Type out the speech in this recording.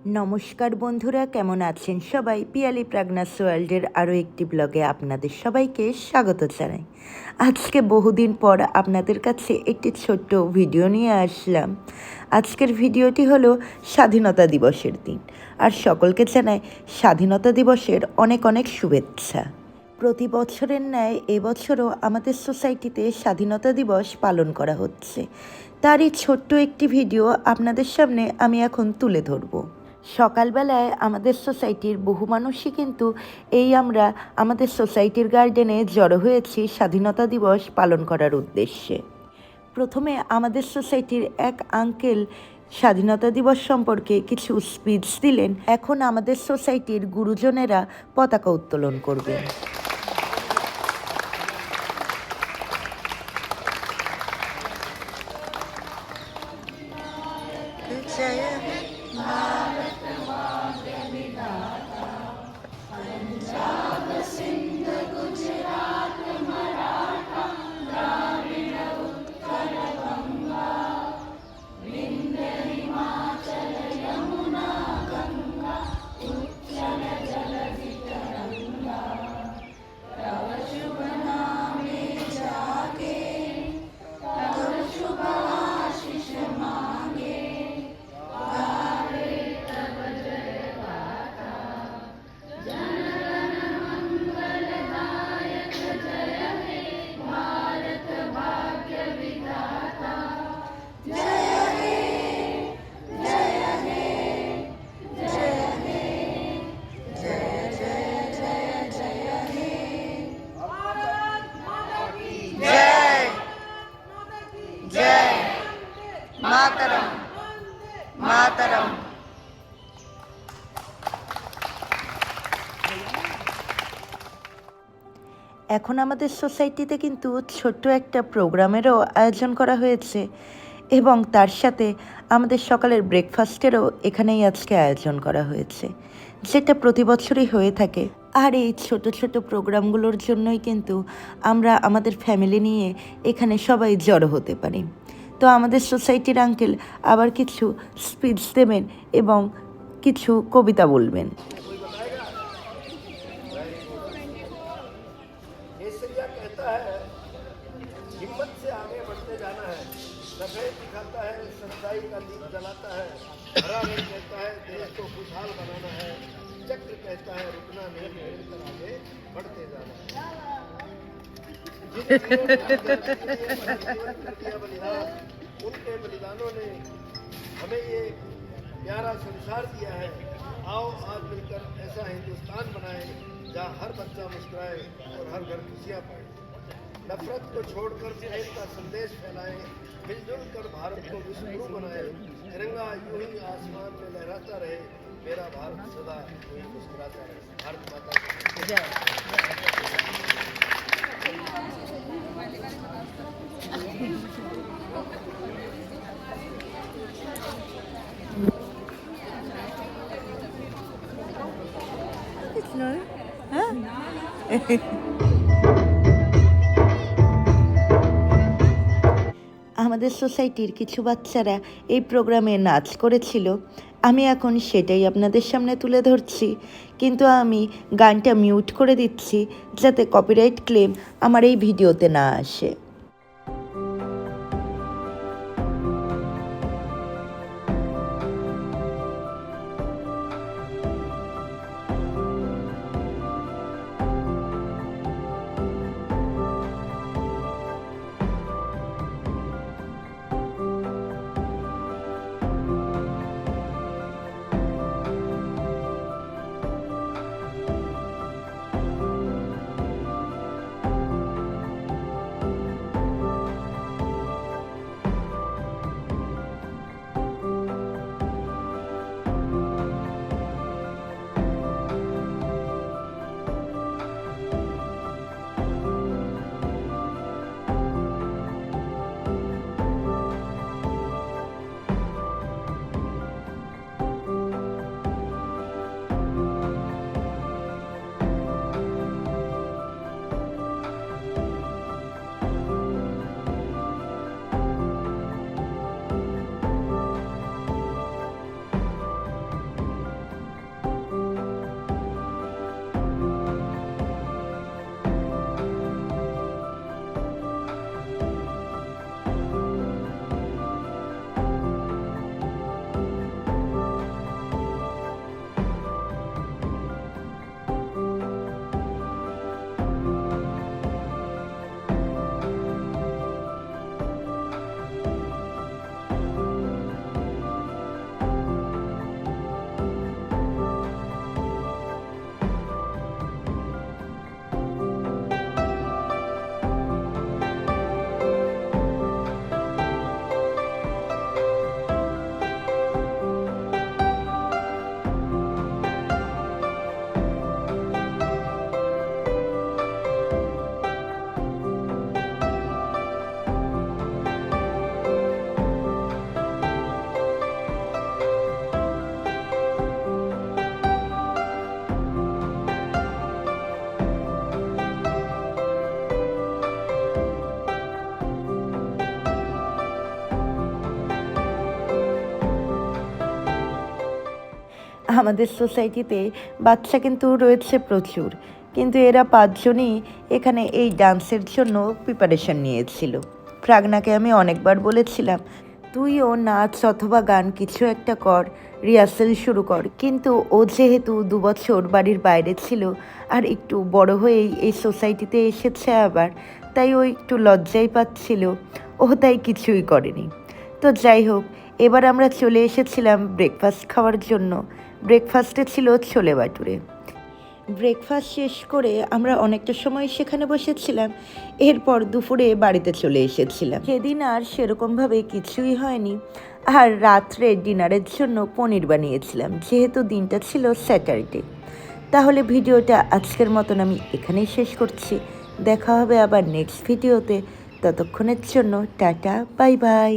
নমস্কার বন্ধুরা, কেমন আছেন সবাই? পিয়ালি প্রাগনাস ওয়ার্ল্ডের আরও একটি ব্লগে আপনাদের সবাইকে স্বাগত জানাই। আজকে বহুদিন পর আপনাদের কাছে একটি ছোট্ট ভিডিও নিয়ে আসলাম। আজকের ভিডিওটি হলো স্বাধীনতা দিবসের দিন, আর সকলকে জানাই স্বাধীনতা দিবসের অনেক অনেক শুভেচ্ছা। প্রতি বছরের ন্যায় এবছরও আমাদের সোসাইটিতে স্বাধীনতা দিবস পালন করা হচ্ছে। তারই ছোট্ট একটি ভিডিও আপনাদের সামনে আমি এখন তুলে ধরব। সকালবেলায় আমাদের সোসাইটির বহু মানুষই কিন্তু আমরা আমাদের সোসাইটির গার্ডেনে জড়ো হয়েছি স্বাধীনতা দিবস পালন করার উদ্দেশ্যে। প্রথমে আমাদের সোসাইটির এক আঙ্কেল স্বাধীনতা দিবস সম্পর্কে কিছু স্পিচ দিলেন। এখন আমাদের সোসাইটির গুরুজনেরা পতাকা উত্তোলন করবেন। মাতরম মাতরম। এখন আমাদের সোসাইটিতে কিন্তু ছোট্ট একটা প্রোগ্রামেরও আয়োজন করা হয়েছে, এবং তার সাথে আমাদের সকালের ব্রেকফাস্টেরও এখানেই আজকে আয়োজন করা হয়েছে, যেটা প্রতি বছরই হয়ে থাকে। আর এই ছোট ছোট প্রোগ্রামগুলোর জন্যই কিন্তু আমরা আমাদের ফ্যামিলি নিয়ে এখানে সবাই জড়ো হতে পারি। তো আমাদের সোসাইটির আঙ্কেল আবার কিছু স্পিচ দেবেন এবং কিছু কবিতা বলবেন। केसरिया कहता है हिम्मत से आगे बढ़ते जाना है, सफेद दिखाता है सच्चाई का दीप जलाता है, हरा रंग कहता है देश को खुशहाल बनाना है, चक्र कहता है रुकना नहीं निरंतर आगे बढ़ते जाना है। बलिदान उनके बलिदानों ने हमें ये प्यारा संसार दिया है। आओ आज मिलकर ऐसा हिंदुस्तान बनाए जहाँ हर बच्चा मुस्कुराए और हर घर खुशियाँ पाए। नफरत को छोड़कर प्रेम का संदेश फैलाए, मिलजुल कर भारत को विश्वगुरु बनाए। तिरंगा यूं ही आसमान में लहराता रहे, मेरा भारत सदा यूं ही मुस्कुराता रहे। भारत माता की जय। আমাদের সোসাইটির কিছু বাচ্চারা এই প্রোগ্রামে নাচ করেছিল। আমি এখন সেটাই আপনাদের সামনে তুলে ধরছি, কিন্তু আমি গানটা মিউট করে দিচ্ছি যাতে কপিরাইট ক্লেম আমার এই ভিডিওতে না আসে। আমাদের সোসাইটিতে বাচ্চা কিন্তু রয়েছে প্রচুর, কিন্তু এরা 5 জনই এখানে এই ডান্সের জন্য প্রিপারেশন নিয়েছিল। প্রাগনাকে আমি অনেকবার বলেছিলাম তুইও নাচ অথবা গান কিছু একটা কর, রিহার্সেল শুরু কর, কিন্তু ও যেহেতু 2 বছর বাড়ির বাইরে ছিল আর একটু বড় হয়েই এই সোসাইটিতে এসেছে আবার, তাই ও একটু লজ্জাই পাচ্ছিল, ও তাই কিছুই করেনি। তো যাই হোক, এবার আমরা চলে এসেছিলাম ব্রেকফাস্ট খাওয়ার জন্য। ব্রেকফাস্টে ছিল ছোলে বাটুরে। ব্রেকফাস্ট শেষ করে আমরা অনেকটা সময় সেখানে বসেছিলাম, এরপর দুপুরে বাড়িতে চলে এসেছিলাম। সেদিন আর সেরকমভাবে কিছুই হয়নি, আর রাত্রে ডিনারের জন্য পনির বানিয়েছিলাম, যেহেতু দিনটা ছিল স্যাটারডে। তাহলে ভিডিওটা আজকের মতন আমি এখানেই শেষ করছি। দেখা হবে আবার নেক্সট ভিডিওতে, ততক্ষণের জন্য টাটা, বাই বাই।